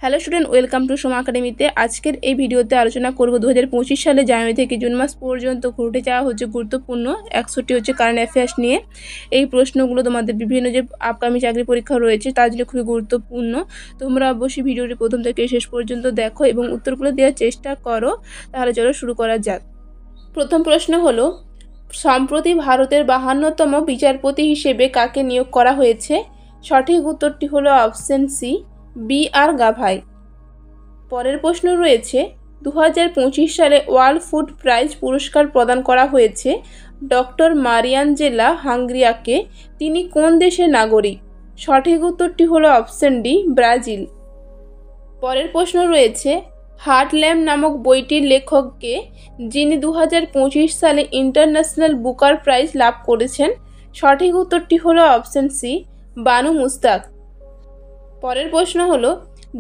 Hello student, welcome to Soma একাডেমিতে। আজকের এই ভিডিওতে আলোচনা করব 2025 সালে জানুয়ারি থেকে জুন মাস পর্যন্ত ঘটে যাওয়া গুরুত্বপূর্ণ 100টি কারেন্ট অ্যাফেয়ার্স নিয়ে। এই প্রশ্নগুলো তোমাদের বিভিন্ন যে আপকামিং চাকরি পরীক্ষা রয়েছে তার জন্য খুবই গুরুত্বপূর্ণ। তোমরা অবশ্যই ভিডিওটি প্রথম থেকে শেষ পর্যন্ত দেখো এবং উত্তরগুলো দেওয়ার চেষ্টা করো। তাহলে চলো শুরু করা যাক। প্রথম প্রশ্ন হলো, সম্প্রতি ভারতের 52তম বিচারপতি হিসেবে কাকে নিয়োগ করা হয়েছে? সঠিক উত্তরটি হলো অপশন সি, বি.আর. গাভাই। পরের প্রশ্ন রয়েছে, 2025 সালে ওয়ার্ল্ড ফুড প্রাইজ পুরস্কার প্রদান করা হয়েছে ডক্টর মারিয়াঞ্জেলা হাংরিয়াকে। তিনি কোন দেশের নাগরিক? সঠিক উত্তরটি হলো অপশন ডি, ব্রাজিল। পরের প্রশ্ন রয়েছে, হার্টল্যান্ড নামক বইটির লেখককে, যিনি 2025 সালে ইন্টারন্যাশনাল বুকার প্রাইজ লাভ করেছেন? সঠিক উত্তরটি হলো অপশন সি, বানু মুস্তাক। পরের প্রশ্ন হলো,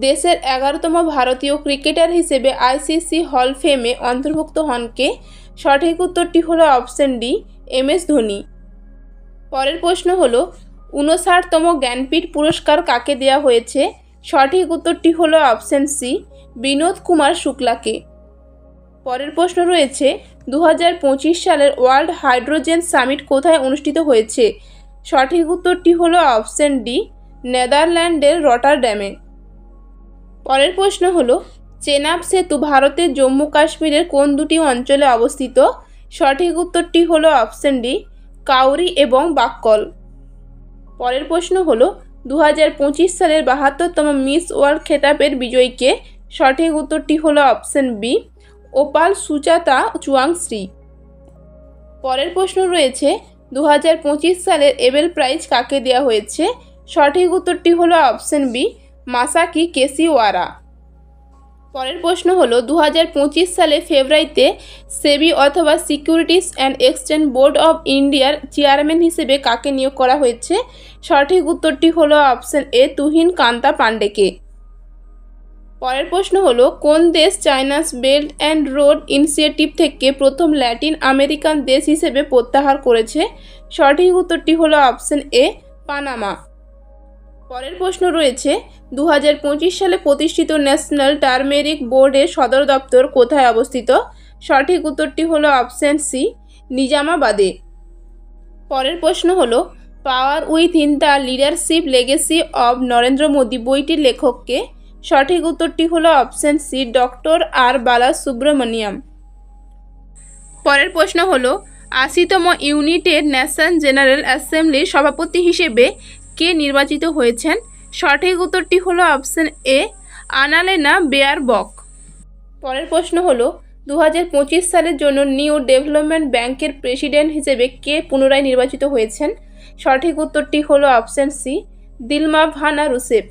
দেশের 11তম ভারতীয় ক্রিকেটার হিসেবে আইসিসি হল ফেমে অন্তর্ভুক্ত হন কে? সঠিক উত্তরটি হলো অপশন ডি, এম.এস. ধোনি। পরের প্রশ্ন হলো, 59তম জ্ঞানপীঠ পুরস্কার কাকে দেওয়া হয়েছে? সঠিক উত্তরটি হলো অপশন সি, বিনোদ কুমার শুক্লাকে। পরের প্রশ্ন রয়েছে, 2025 সালের ওয়ার্ল্ড হাইড্রোজেন সামিট কোথায় অনুষ্ঠিত হয়েছে? সঠিক উত্তরটি হলো অপশন ডি, নেদারল্যান্ডের রটারড্যামে। পরের প্রশ্ন হলো, চেনাব সেতু ভারতের জম্মু কাশ্মীরের কোন দুটি অঞ্চলে অবস্থিত? সঠিক উত্তরটি হলো অপশন ডি, কাউরি এবং বাক্কল। পরের প্রশ্ন হলো, 2025 সালের 72তম মিস ওয়ার্ল্ড খেতাবের বিজয়ীকে? সঠিক উত্তরটি হলো option B, Opal Suchata Chuangsri. পরের প্রশ্ন রয়েছে, 2025 সালের এবেল প্রাইজ কাকে দেওয়া হয়েছে? সঠিক উত্তরটি হলো অপশন বি, মাসাকি কেশিওয়ারা। পরের প্রশ্ন হলো, 2025 সালে ফেব্রুয়ারিতে সেবি অথবা securities and exchange board of ইন্ডিয়ার চেয়ারম্যান হিসেবে কাকে নিয়োগ করা হয়েছে? সঠিক উত্তরটি হলো অপশন এ, তুহিন কান্তা পান্ডেকে। পরের প্রশ্ন হলো, কোন দেশ চায়নাস বেল্ট অ্যান্ড রোড ইনিশিয়েটিভ থেকে প্রথম ল্যাটিন আমেরিকান দেশ হিসেবে প্রত্যাহার করেছে? সঠিক উত্তরটি হলো অপশন এ, পানামা। পরের প্রশ্ন রয়েছে, 2025 সালে প্রতিষ্ঠিত ন্যাশনাল টার্মেরিক বোর্ডের সদর দপ্তর কোথায় অবস্থিত? সঠিক উত্তরটি হলো অপশন সি, নিজামাবাদে। পরের প্রশ্ন হলো, power within the leadership legacy of Narendra Modi বইটির লেখককে? সঠিক উত্তরটি হলো option C, doctor R Balasubramaniam. পরের প্রশ্ন হলো, 80তম ইউনাইটেড নেশন জেনারেল অ্যাসেম্বলির সভাপতি হিসেবে কে নির্বাচিত হয়েছেন? সঠিক উত্তরটি হলো অপশন এ, আনালেনা বেয়ারবক। পরের প্রশ্ন হলো, 2025 সালের জন্য নিউ ডেভেলপমেন্ট ব্যাংকের প্রেসিডেন্ট হিসেবে কে পুনরায় নির্বাচিত হয়েছেন? সঠিক উত্তরটি হলো অপশন সি, দিলমা ভানা রুসেফ।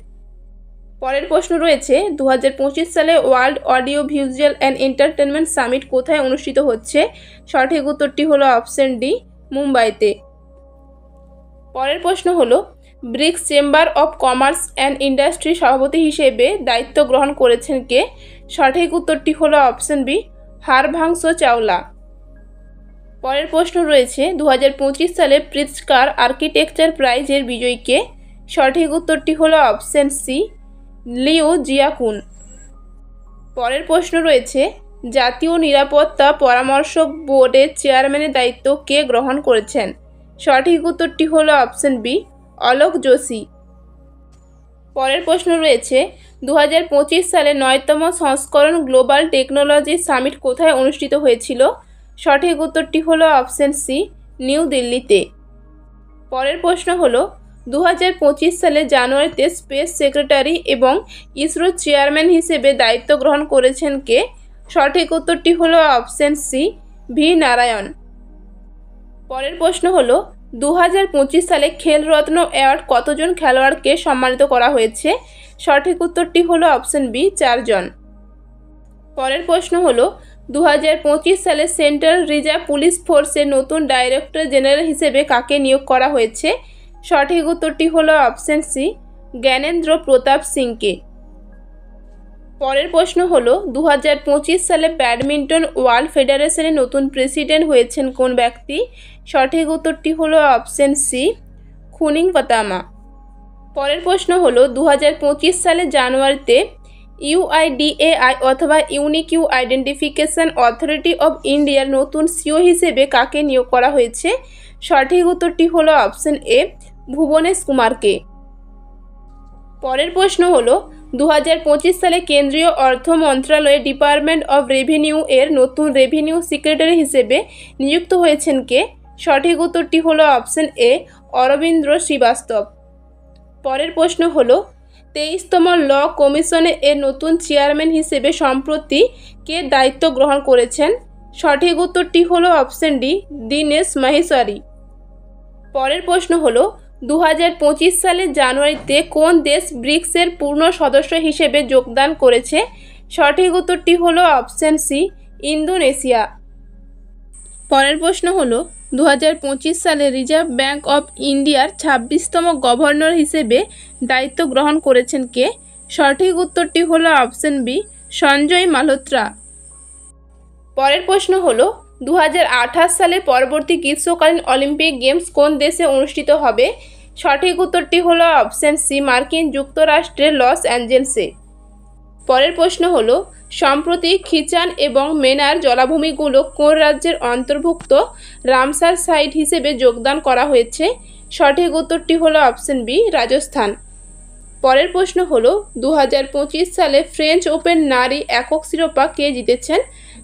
পরের প্রশ্ন রয়েছে, 2025 সালে world audio visual and entertainment summit কোথায় অনুষ্ঠিত হচ্ছে? সঠিক উত্তরটি হলো অপশন ডি, মুম্বাইতে। পরের প্রশ্ন হলো, BRICS Chamber of Commerce and Industry সভাপতি হিসেবে দায়িত্ব গ্রহণ করেছেন কে? সঠিক উত্তরটি হলো অপশন বি, হারভাংশ চাওলা। পরের প্রশ্ন রয়েছে, 2025 সালে প্রিৎজকার আর্কিটেকচার প্রাইজের বিজয়ীকে? সঠিক উত্তরটি হলো অপশন সি, লিউ জিয়াকুন। পরের প্রশ্ন রয়েছে, জাতীয় নিরাপত্তা পরামর্শক বোর্ডের চেয়ারম্যানের দায়িত্ব কে গ্রহণ করেছেন? সঠিক উত্তরটি হলো অপশন বি, অলোক যোশী। পরের প্রশ্ন রয়েছে, 2025 সালে 9তম সংস্করণ গ্লোবাল টেকনোলজি সামিট কোথায় অনুষ্ঠিত হয়েছিল? সঠিক উত্তরটি হলো অপশন সি, নিউ দিল্লিতে। পরের প্রশ্ন হলো, 2025 সালে জানুয়ারিতে স্পেস সেক্রেটারি এবং ইসরো চেয়ারম্যান হিসেবে দায়িত্ব গ্রহণ করেছেন কে? সঠিক উত্তরটি হলো অপশন সি, ভি নারায়ণ। পরের প্রশ্ন হলো, 2025 সালে খেলরত্ন অ্যাওয়ার্ড কতজন খেলোয়াড়কে সম্মানিত করা হয়েছে? সঠিক উত্তরটি হলো অপশন বি, 4 জন। পরের প্রশ্ন হলো, 2025 সালে সেন্ট্রাল রিজার্ভ পুলিশ ফোর্সের নতুন ডাইরেক্টর জেনারেল হিসেবে কাকে নিয়োগ করা হয়েছে? সঠিক উত্তরটি হলো অপশন সি, জ্ঞানেন্দ্র প্রতাপ সিংকে। পরের প্রশ্ন হলো, 2025 সালে ব্যাডমিন্টন ওয়ার্ল্ড ফেডারেশনের নতুন প্রেসিডেন্ট হয়েছেন কোন ব্যক্তি? সঠিক উত্তরটি হলো অপশন সি, খুনিং পাতামা। পরের প্রশ্ন হলো 2025 সালের জানুয়ারিতে UIDAI অথবা ইউনিক আইডেন্টিফিকেশন অথরিটি অফ ইন্ডিয়ার নতুন সিও হিসেবে কাকে নিয়োগ করা হয়েছে? সঠিক উত্তরটি হলো অপশন এ, ভুবনেশ কুমারকে। পরের প্রশ্ন হলো 2025 সালে কেন্দ্রীয় অর্থ মন্ত্রণালয়ের ডিপার্টমেন্ট অফ রেভিনিউ এর নতুন রেভিনিউ সেক্রেটারি হিসেবে নিযুক্ত হয়েছেন কে? সঠিক উত্তরটি হলো অপশন এ, অরবিন্দ্র শ্রীবাস্তব। পরের প্রশ্ন হলো 23তম ল কমিশনে এর নতুন চেয়ারম্যান হিসেবে সম্প্রতি কে দায়িত্ব গ্রহণ করেছেন? সঠিক উত্তরটি হলো অপশন ডি, দীনেশ মাহেশ্বরী। পরের প্রশ্ন হলো 2025 সালের জানুয়ারিতে কোন দেশ ব্রিক্সের পূর্ণ সদস্য হিসেবে যোগদান করেছে? সঠিক উত্তরটি হলো অপশন সি, ইন্দোনেশিয়া। পরের প্রশ্ন হলো 2025 সালে রিজার্ভ ব্যাঙ্ক অফ ইন্ডিয়ার 26তম গভর্নর হিসেবে দায়িত্ব গ্রহণ করেছেন কে? সঠিক উত্তরটি হলো অপশন বি, সঞ্জয় মালহোত্রা। পরের প্রশ্ন হলো 2028 সালে পরবর্তী গ্রীষ্মকালীন অলিম্পিক গেমস কোন দেশে অনুষ্ঠিত হবে? সঠিক উত্তরটি হলো অপশন সি, মার্কিন যুক্তরাষ্ট্রের লস অ্যাঞ্জেলসে। পরের প্রশ্ন হলো সম্প্রতি খিচান এবং মেনার জলাভূমিগুলো কোন রাজ্যের অন্তর্ভুক্ত রামসার সাইট হিসেবে যোগদান করা হয়েছে? সঠিক উত্তরটি হলো অপশন বি, রাজস্থান। পরের প্রশ্ন হলো 2025 সালে ফ্রেঞ্চ ওপেন নারী একক শিরোপা কে জিতেছেন?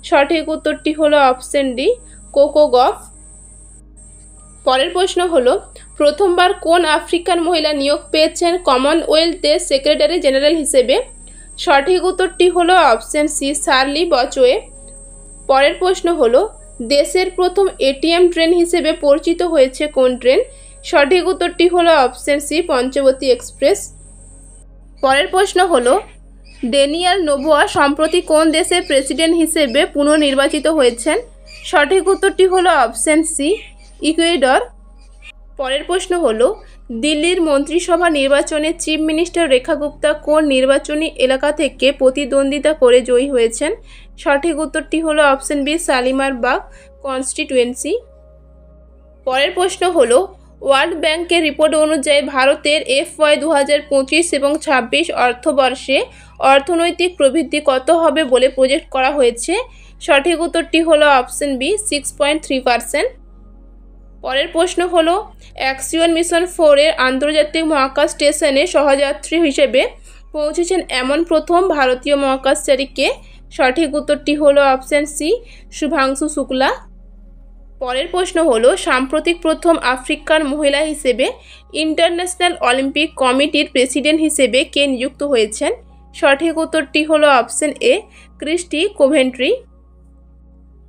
সঠিক উত্তরটি হলো অপশন ডি, কোকো গফ। পরের প্রশ্ন হলো প্রথমবার কোন আফ্রিকান মহিলা নিয়োগ পেয়েছেন কমনওয়েলথের সেক্রেটারি জেনারেল হিসেবে? সঠিক উত্তরটি হলো অপশন সি, শার্লি বচোয়ে। পরের প্রশ্ন হলো দেশের প্রথম এটিএম ট্রেন হিসেবে পরিচিত হয়েছে কোন ট্রেন? সঠিক উত্তরটি হলো অপশন সি, পঞ্চবতী এক্সপ্রেস। পরের প্রশ্ন হলো ড্যানিয়েল নোবোয়া সম্প্রতি কোন দেশের প্রেসিডেন্ট হিসেবে পুনর্নির্বাচিত হয়েছেন? সঠিক উত্তরটি হলো অপশন সি, ইকুয়েডর। পরের প্রশ্ন হলো দিল্লির মন্ত্রিসভা নির্বাচনে চিফ মিনিস্টার রেখা গুপ্তা কোন নির্বাচনী এলাকা থেকে প্রতিদ্বন্দ্বিতা করে জয়ী হয়েছেন? সঠিক উত্তরটি হলো option B, Shalimar Bagh constituency. পরের প্রশ্ন হলো ওয়ার্ল্ড ব্যাংকের রিপোর্ট অনুযায়ী ভারতের FY 2025 এবং 26 অর্থবর্ষে অর্থনৈতিক প্রবৃদ্ধি কত হবে বলে প্রজেক্ট করা হয়েছে? সঠিক উত্তরটি হলো অপশন বি, 6.3%। পরের প্রশ্ন হলো অ্যাকশিওন মিশন 4 এর আন্তর্জাতিক মহাকাশ স্টেশনে সহযাত্রী হিসেবে পৌঁছেছেন এমন প্রথম ভারতীয় মহাকাশচারী কে? সঠিক উত্তরটি হলো অপশন সি, শুভাংশু শুক্লা। পরের প্রশ্ন হলো সাম্প্রতিক প্রথম আফ্রিকান মহিলা হিসেবে ইন্টারন্যাশনাল অলিম্পিক কমিটির প্রেসিডেন্ট হিসেবে কে নিযুক্ত হয়েছেন? সঠিক উত্তরটি হলো অপশন এ, ক্রিস্টি কোভেন্ট্রি।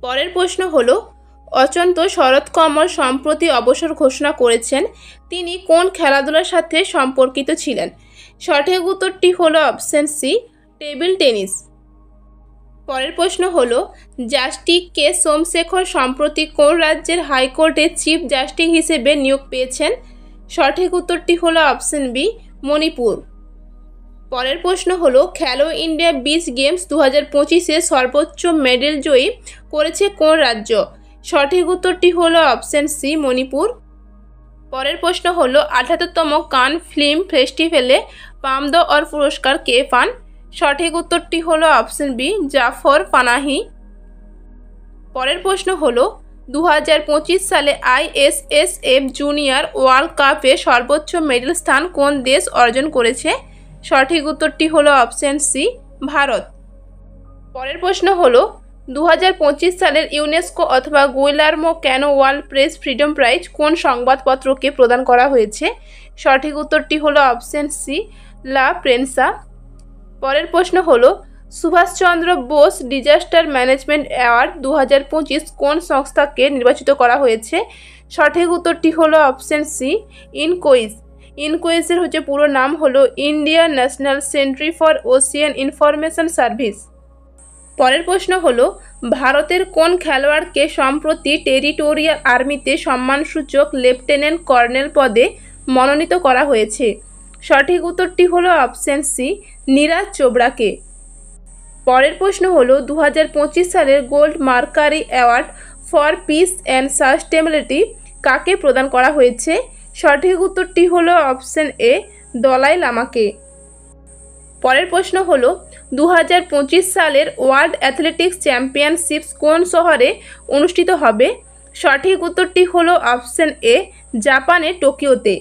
পরের প্রশ্ন হলো অচন্ত শরৎকমল সম্প্রতি অবসর ঘোষণা করেছেন, তিনি কোন খেলাধুলার সাথে সম্পর্কিত ছিলেন? সঠিক উত্তরটি হলো অপশন সি, টেবিল টেনিস। পরের প্রশ্ন হলো জাস্টিস কে সোমশেখর সম্প্রতি কোন রাজ্যের হাইকোর্টের চিফ জাস্টিস হিসেবে নিয়োগ পেয়েছেন? সঠিক উত্তরটি হলো অপশন বি, মণিপুর। পরের প্রশ্ন হলো খেলো ইন্ডিয়া বিচ গেমস 2025-এ সর্বোচ্চ মেডেল জয়ী করেছে কোন রাজ্য? সঠিক উত্তরটি হলো অপশন সি, মণিপুর। পরের প্রশ্ন হলো 78তম কান ফিল্ম ফেস্টিভ্যালে পাম দ্য অর পুরস্কার কে পান? সঠিক উত্তরটি হলো অপশন বি, জাফর পানাহি। পরের প্রশ্ন হলো 2025 সালে ISSF জুনিয়র ওয়ার্ল্ড কাপে সর্বোচ্চ মেডেল স্থান কোন দেশ অর্জন করেছে? সঠিক উত্তরটি হলো অপশন সি, ভারত। পরের প্রশ্ন হলো 2025 সালের ইউনেস্কো অথবা Guillermo Cano World Press Freedom Prize কোন সংবাদপত্রকে প্রদান করা হয়েছে? সঠিক উত্তরটি হলো অপশন সি, লা প্রেনসা। পরের প্রশ্ন হলো Subhas Chandra Bose disaster management award 2025 কোন সংস্থাকে নির্বাচিত করা হয়েছে? সঠিক উত্তরটি হলো অপশন সি, ইনকোইস। ইনকোইসের পুরো নাম হলো Indian national sentry for Ocean information service. পরের প্রশ্ন হলো ভারতের কোন খেলোয়াড়কে সম্প্রতি টেরিটোরিয়াল আর্মিতে সম্মানসূচক লেফটেন্যান্ট কর্নেল পদে মনোনীত করা হয়েছে? সঠিক উত্তরটি হলো অপশন সি, নীরাজ চোপড়াকে। পরের প্রশ্ন হলো 2025 সালের gold mercury award for piece and sustainability কাকে প্রদান করা হয়েছে? সঠিক উত্তরটি হলো অপশন এ, দলাই লামাকে। পরের প্রশ্ন হলো 2025 সালের ওয়ার্ল্ড অ্যাথলেটিক্স চ্যাম্পিয়নশিপস কোন শহরে অনুষ্ঠিত হবে? সঠিক উত্তরটি হলো অপশন এ, জাপানের টোকিওতে।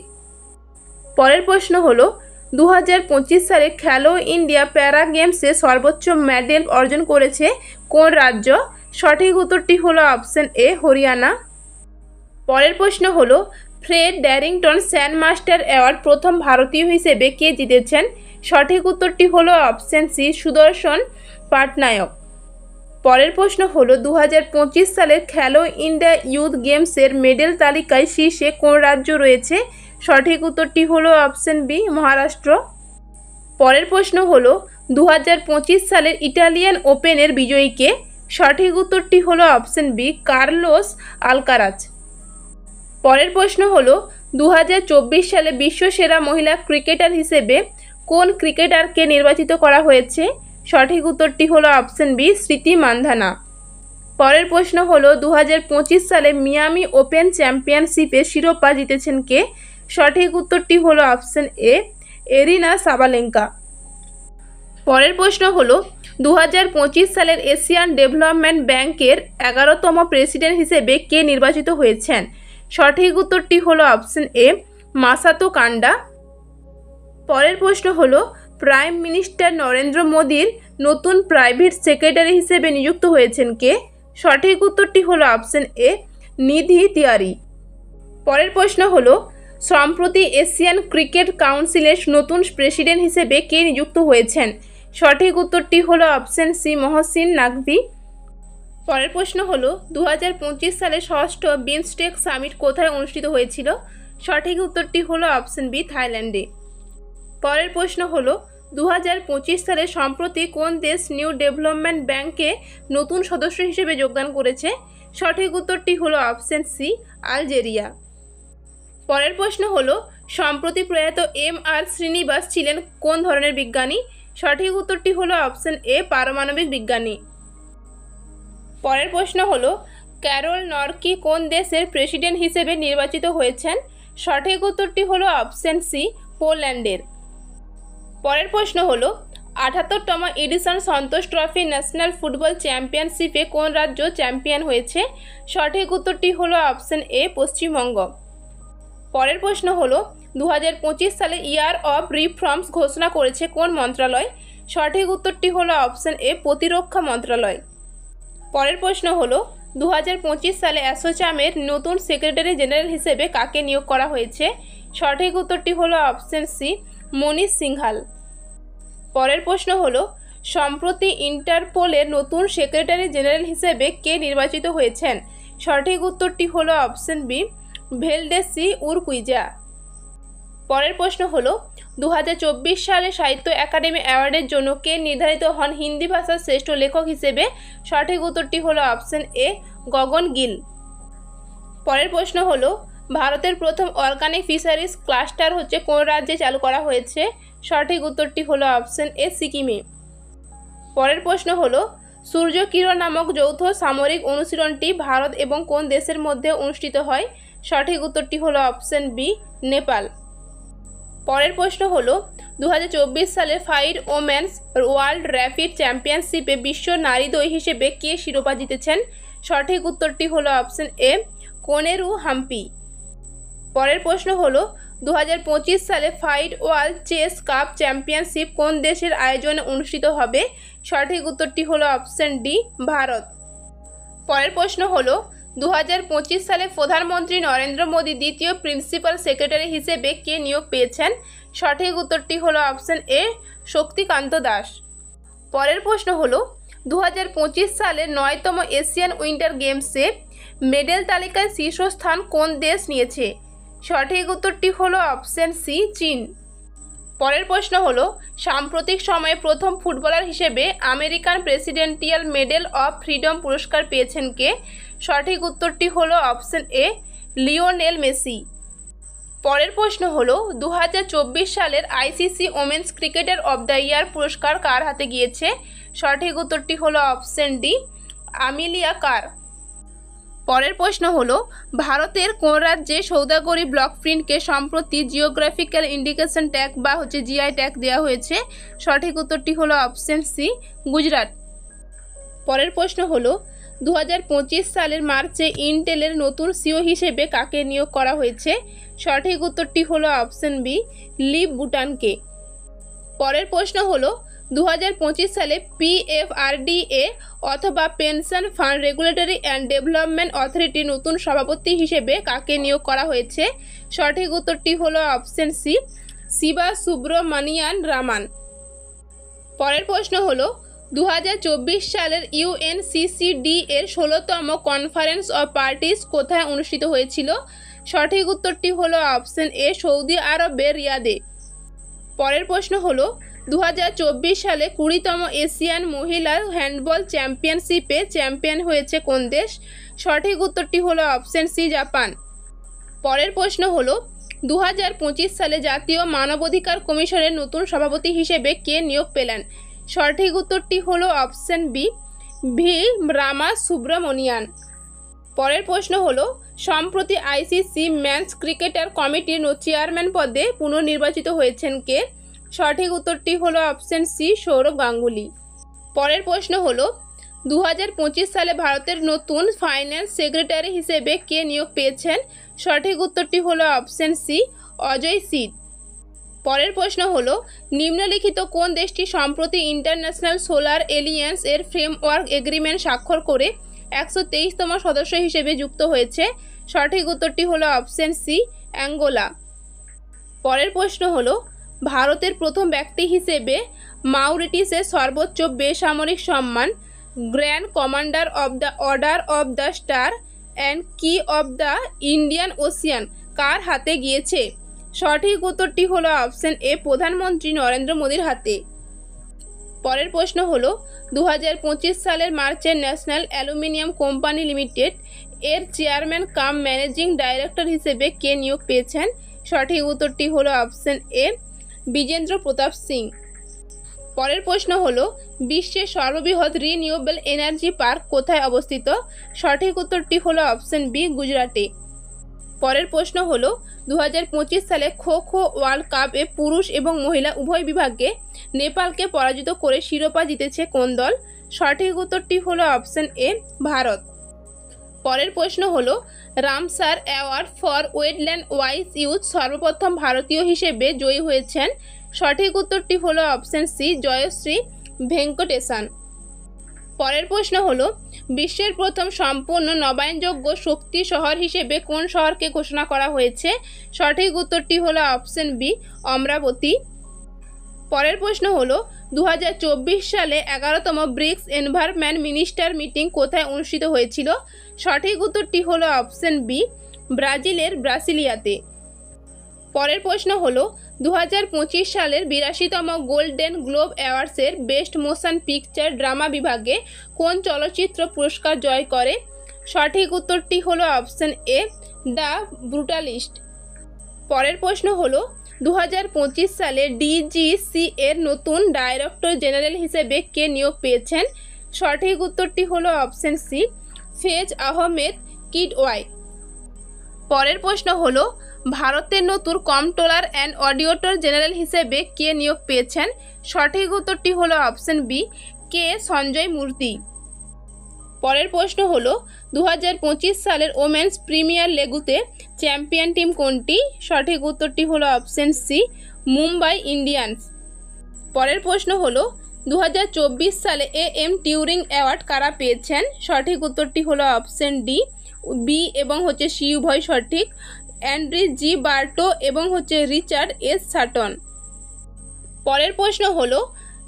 পরের প্রশ্ন হলো 2025 সালে খেলো ইন্ডিয়া প্যারা গেমসে সর্বোচ্চ মেডেল অর্জন করেছে কোন রাজ্য? সঠিক উত্তরটি হলো অপশন এ, হরিয়ানা। পরের প্রশ্ন হলো ফ্রেড ড্যারিংটন স্যান্ডমাস্টার অ্যাওয়ার্ড প্রথম ভারতীয় হিসেবে কে জিতেছেন? সঠিক উত্তরটি হলো অপশন সি, সুদর্শন পাটনায়ক। পরের প্রশ্ন হলো 2025 সালের খেলো ইন্ডিয়া ইউথ গেমসের মেডেল তালিকায় শীর্ষে কোন রাজ্য রয়েছে? সঠিক উত্তরটি হলো অপশন বি, মহারাষ্ট্র। পরের প্রশ্ন হলো 2025 সালের ইটালিয়ান ওপেনের বিজয়ীকে? সঠিক উত্তরটি হলো অপশন বি, কার্লোস আলকারাজ। পরের প্রশ্ন হলো 2024 সালে বিশ্বসেরা মহিলা ক্রিকেটার হিসেবে কোন ক্রিকেটারকে নির্বাচিত করা হয়েছে? সঠিক উত্তরটি হলো অপশন বি, স্মৃতি মান্ধানা। পরের প্রশ্ন হলো 2025 সালে মিয়ামি ওপেন চ্যাম্পিয়নশিপের শিরোপা জিতেছেন কে? সঠিক উত্তরটি হলো অপশন এ, এরিনা সাবালেঙ্কা। পরের প্রশ্ন হলো 2025 সালের এশিয়ান ডেভেলপমেন্ট ব্যাংকের 11তম প্রেসিডেন্ট হিসেবে কে নির্বাচিত হয়েছেন? সঠিক উত্তরটি হলো অপশন এ, মাসাতো কান্ডা। পরের প্রশ্ন হলো প্রাইম মিনিস্টার নরেন্দ্র মোদীর নতুন প্রাইভেট সেক্রেটারি হিসেবে নিযুক্ত হয়েছেন কে? সঠিক উত্তরটি হলো অপশন এ, নিধি তিওয়ারি। পরের প্রশ্ন হলো সম্প্রতি এশিয়ান ক্রিকেট কাউন্সিলের নতুন প্রেসিডেন্ট হিসেবে কে নিযুক্ত হয়েছেন? সঠিক উত্তরটি হলো অপশন সি, মহসিন নাকভি। পরের প্রশ্ন হলো 2025 সালে ষষ্ঠ বিমস্টেক সামিট কোথায় অনুষ্ঠিত হয়েছিল? সঠিক উত্তরটি হলো অপশন বি, থাইল্যান্ডে। পরের প্রশ্ন হলো 2025 সালে সম্প্রতি কোন দেশ নিউ ডেভেলপমেন্ট ব্যাংকে নতুন সদস্য হিসেবে যোগদান করেছে? সঠিক উত্তরটি হলো অপশন সি, আলজেরিয়া। পরের প্রশ্ন হলো সম্প্রতি প্রয়াত MR শ্রীনিবাস ছিলেন কোন ধরনের বিজ্ঞানী? সঠিক উত্তরটি হলো অপশন এ, পারমাণবিক বিজ্ঞানী। পরের প্রশ্ন হলো ক্যারল নরকি কোন দেশের প্রেসিডেন্ট হিসেবে নির্বাচিত হয়েছেন? সঠিক উত্তরটি হলো অপশন সি, পোল্যান্ডের। পরের প্রশ্ন হলো 78তম এডিশন সন্তোষ ট্রফি ন্যাশনাল ফুটবল চ্যাম্পিয়নশিপে কোন রাজ্য চ্যাম্পিয়ন হয়েছে? সঠিক উত্তরটি হলো অপশন এ, পশ্চিমবঙ্গ। পরের প্রশ্ন হলো 2025 সালে ইয়ার অফ রিফর্মস ঘোষণা করেছে কোন মন্ত্রণালয়? সঠিক উত্তরটি হলো অপশন এ, প্রতিরক্ষা মন্ত্রণালয়। পরের প্রশ্ন হলো 2025 সালে অ্যাসোচামের নতুন সেক্রেটারি জেনারেল হিসেবে কাকে নিয়োগ করা হয়েছে? সঠিক উত্তরটি হলো অপশন সি, মনীষ সিংহাল। পরের প্রশ্ন হলো সম্প্রতি ইন্টারপোলের নতুন সেক্রেটারি জেনারেল হিসেবে কে নির্বাচিত হয়েছেন? সঠিক উত্তরটি হলো অপশন বি, ভেলডেসি উরকুইজা। পরের প্রশ্ন হলো 2024 সালে সাহিত্য একাডেমি অ্যাওয়ার্ডের জন্য কে নির্ধারিত হন হিন্দি ভাষার শ্রেষ্ঠ লেখক হিসেবে? সঠিক উত্তরটি হলো অপশন এ, গগন গিল। পরের প্রশ্ন হলো ভারতের প্রথম অর্গানিক ফিশারিজ ক্লাস্টার কোন রাজ্যে চালু করা হয়েছে? সঠিক উত্তরটি হলো অপশন এ, সিকিমে। পরের প্রশ্ন হলো সূর্য কিরণ নামক যৌথ সামরিক অনুশীলনটি ভারত এবং কোন দেশের মধ্যে অনুষ্ঠিত হয়? সঠিক উত্তরটি হলো অপশন বি, নেপাল। পরের প্রশ্ন হলো 2024 সালে ফাইড ওমেন্স ওয়ার্ল্ড র্যাপিড চ্যাম্পিয়নশিপে বিশ্ব নারী দই হিসেবে কে শিরোপা জিতেছেন? সঠিক উত্তরটি হলো অপশন এ, কোনেরু হাম্পি। পরের প্রশ্ন হলো 2025 সালে ফাইড ওয়ার্ল্ড চেস কাপ চ্যাম্পিয়নশিপ কোন দেশের আয়োজনে অনুষ্ঠিত হবে? সঠিক উত্তরটি হলো অপশন ডি, ভারত। পরের প্রশ্ন হলো 2025 সালে প্রধানমন্ত্রী নরেন্দ্র মোদী দ্বিতীয় প্রিন্সিপাল সেক্রেটারি হিসেবে কে নিয়োগ পেয়েছেন? সঠিক উত্তরটি হলো অপশন এ, শক্তিকান্ত দাস। পরের প্রশ্ন হলো 2025 সালের 9তম এশিয়ান উইন্টার গেমসে মেডেল তালিকায় শীর্ষস্থান কোন দেশ নিয়েছে? সঠিক উত্তরটি হলো অপশন সি, চীন। পরের প্রশ্ন হলো সাম্প্রতিক সময়ে প্রথম ফুটবলার হিসেবে American presidential medal of freedom পুরস্কার পেয়েছেন কে? সঠিক উত্তরটি হলো অপশন এ, লিওনেল মেসি। পরের প্রশ্ন হলো 2024 সালের ICC women's cricketer of the year পুরস্কার কার হাতে গিয়েছে? সঠিক উত্তরটি হলো অপশন ডি, আমিলিয়া কার। পরের প্রশ্ন হলো ভারতের কোন রাজ্যে সৌদাগরি ব্লক প্রিন্টকে সম্প্রতি জিওগ্রাফিক্যাল ইন্ডিকেশন ট্যাগ বা জিআই ট্যাগ দেওয়া হয়েছে? সঠিক উত্তরটি হলো অপশন সি, গুজরাট। পরের প্রশ্ন হলো 2025 সালের মার্চে ইন্টেলের নতুন সিও হিসেবে কাকে নিয়োগ করা হয়েছে? সঠিক উত্তরটি হলো অপশন বি, লিভ বুটানকে। পরের প্রশ্ন হলো 2025 সালে PFRDA অথবা pension fund regulatory and development অথরিটির নতুন সভাপতি হিসেবে কাকে নিয়োগ করা হয়েছে? সঠিক উত্তরটি হলো অপশন সি, শিবা সুব্রমণিয়ান রামান। পরের প্রশ্ন হলো 2024 সালের UNCCD এর 16তম কনফারেন্স অফ পার্টিস কোথায় অনুষ্ঠিত হয়েছিল? সঠিক উত্তরটি হলো অপশন এ, সৌদি আরবের রিয়াদে। পরের প্রশ্ন হলো 2024 সালে 20তম এশিয়ান মহিলা হ্যান্ডবল চ্যাম্পিয়নশিপে চ্যাম্পিয়ন হয়েছে কোন দেশ? সঠিক উত্তরটি হলো অপশন সি, জাপান। পরের প্রশ্ন হলো 2025 সালে জাতীয় মানবাধিকার কমিশনের নতুন সভাপতি হিসেবে কে নিয়োগ পেলেন? সঠিক উত্তরটি হলো অপশন বি, ভি রামা সুব্রমণিয়ান। পরের প্রশ্ন হলো সম্প্রতি ICC ম্যাচ ক্রিকেটার কমিটির চেয়ারম্যান পদে পুনর্নির্বাচিত হয়েছেন কে? সঠিক উত্তরটি হলো অপশন সি, সৌরভ গাঙ্গুলি। পরের প্রশ্ন হলো 2025 সালে ভারতের নতুন ফাইন্যান্স সেক্রেটারি হিসেবে কে নিয়োগ পেয়েছেন? সঠিক উত্তরটি হলো অপশন সি, অজয় সিদ। পরের প্রশ্ন হলো নিম্নলিখিত কোন দেশটি সম্প্রতি ইন্টারন্যাশনাল সোলার এলিয়েন্স এর ফ্রেমওয়ার্ক এগ্রিমেন্ট স্বাক্ষর করে 123তম সদস্য হিসেবে যুক্ত হয়েছে? সঠিক উত্তরটি হলো অপশন সি, অ্যাঙ্গোলা। পরের প্রশ্ন হলো ভারতের প্রথম ব্যক্তি হিসেবে মাউরিটিসের সর্বোচ্চ বেসামরিক সম্মান grand commander of the order of the star and কি অব দ্য ইন্ডিয়ান ওশিয়ান কার হাতে গিয়েছে? সঠিক উত্তরটি হলো অপশন এ, প্রধানমন্ত্রী নরেন্দ্র মোদীর হাতে। পরের প্রশ্ন হলো 2025 সালের মার্চে ন্যাশনাল অ্যালুমিনিয়াম কোম্পানি লিমিটেড এর চেয়ারম্যান কাম ম্যানেজিং ডাইরেক্টর হিসেবে কে নিয়োগ পেয়েছেন? সঠিক উত্তরটি হলো অপশন এ, বিজেন্দ্র প্রতাপ সিং। পরের প্রশ্ন হলো বিশ্বের সর্ববৃহৎ রিনিউয়েবল এনার্জি পার্ক কোথায় অবস্থিত? সঠিক উত্তরটি হলো অপশন বি, গুজরাটে। পরের প্রশ্ন হলো 2025 সালে খো খো ওয়ার্ল্ড কাপে পুরুষ এবং মহিলা উভয় বিভাগে নেপালকে পরাজিত করে শিরোপা জিতেছে কোন দল? সঠিক উত্তরটি হলো অপশন এ, ভারত। পরের প্রশ্ন হলো Ramsar award for wetland wise youth সর্বপ্রথম ভারতীয় হিসেবে জয়ী হয়েছেন? সঠিক উত্তরটি হলো অপশন সি, জয়শ্রী ভেঙ্কটেশান। পরের প্রশ্ন হলো বিশ্বের প্রথম সম্পূর্ণ নবায়নযোগ্য শক্তি শহর হিসেবে কোন শহরকে ঘোষণা করা হয়েছে? সঠিক উত্তরটি হলো অপশন বি, অমরাবতী। পরের প্রশ্ন হলো 2024 সালে 11তম ব্রিক্স এনভায়রনমেন্ট মিনিস্টার মিটিং কোথায় অনুষ্ঠিত হয়েছিল? সঠিক উত্তরটি হলো অপশন বি, ব্রাজিলের ব্রাসিলিয়াতে। পরের প্রশ্ন হলো 2025 সালের 82তম গোল্ডেন গ্লোব অ্যাওয়ার্ডসের বেস্ট মোশন পিকচার ড্রামা বিভাগে কোন চলচ্চিত্র পুরস্কার জয় করে? সঠিক উত্তরটি হলো অপশন এ, দ্য ব্রুটালিস্ট। পরের প্রশ্ন হলো 2025 সালে DGC এর নতুন ডাইরেক্টর জেনারেল হিসেবে কে নিয়োগ পেয়েছেন? সঠিক উত্তরটি হলো অপশন সি, ফেজ আহমেদ কিডওয়াই। পরের প্রশ্ন হলো ভারতের নতুন কম্পট্রোলার অ্যান্ড অডিটর জেনারেল হিসেবে কে নিয়োগ পেয়েছেন? সঠিক উত্তরটি হলো অপশন বি, কে সঞ্জয় মূর্তি। পরের প্রশ্ন হলো 2025 সালের ওমেন্স প্রিমিয়ার লিগুতে চ্যাম্পিয়ন টিম কোনটি? সঠিক উত্তরটি হলো অপশন সি, মুম্বাই ইন্ডিয়ান্স। পরের প্রশ্ন হলো 2024 সালে AM টিউরিং অ্যাওয়ার্ড কারা পেয়েছেন? সঠিক উত্তরটি হলো অপশন ডি, বি এবং সি উভয় সঠিক, অ্যান্ড্রি জি বার্টো এবং রিচার্ড এস সাটন। পরের প্রশ্ন হলো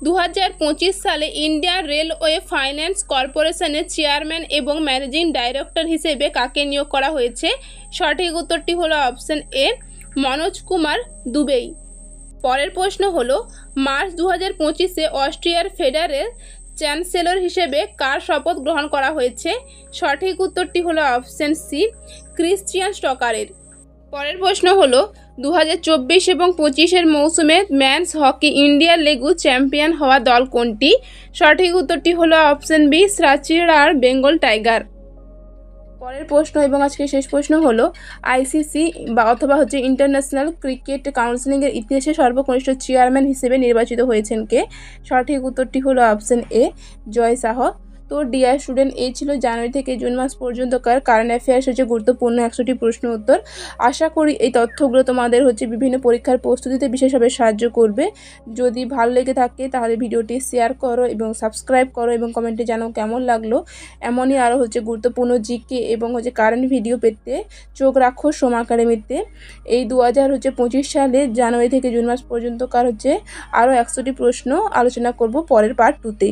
2025 সালে ইন্ডিয়ান রেলওয়ে ফাইন্যান্স কর্পোরেশনের চেয়ারম্যান এবং ম্যানেজিং ডাইরেক্টর হিসেবে কাকে নিয়োগ করা হয়েছে? সঠিক উত্তরটি হলো অপশন এ, মনোজ কুমার দুবেই। পরের প্রশ্ন হলো মার্চ 2025-এ অস্ট্রিয়ার ফেডারেল চ্যান্সেলর হিসেবে কার শপথ গ্রহণ করা হয়েছে? সঠিক উত্তরটি হলো অপশন সি, ক্রিশ্চিয়ান স্টকারের। পরের প্রশ্ন হলো 2024 এবং 25-এর মৌসুমে ম্যানস হকি ইন্ডিয়া লিগু চ্যাম্পিয়ন হওয়া দল কোনটি? সঠিক উত্তরটি হলো অপশন বি, শ্রাচিরার বেঙ্গল টাইগার। পরের প্রশ্ন এবং আজকে শেষ প্রশ্ন হলো আইসিসি বা অথবা ইন্টারন্যাশনাল ক্রিকেট কাউন্সিলের ইতিহাসে সর্বকনিষ্ঠ চেয়ারম্যান হিসেবে নির্বাচিত হয়েছেন কে? সঠিক উত্তরটি হলো অপশন এ, জয় শাহ। তো ডিয়ার স্টুডেন্ট, এই ছিল জানুয়ারি থেকে জুন মাস পর্যন্তকার কারেন্ট অ্যাফেয়ার্স গুরুত্বপূর্ণ 100টি প্রশ্ন উত্তর। আশা করি এই তথ্যগুলো তোমাদের বিভিন্ন পরীক্ষার প্রস্তুতিতে বিশেষভাবে সাহায্য করবে। যদি ভালো লেগে থাকে তাহলে ভিডিওটি শেয়ার করো এবং সাবস্ক্রাইব করো এবং কমেন্টে জানাও কেমন লাগলো। এমনই আরও গুরুত্বপূর্ণ জিকে এবং কারেন্ট ভিডিও পেতে চোখ রাখো সোমা একাডেমিতে। এই 2025 সালে জানুয়ারি থেকে জুন মাস পর্যন্তকার আরও 100টি প্রশ্ন আলোচনা করব পরের পার্ট 2তে।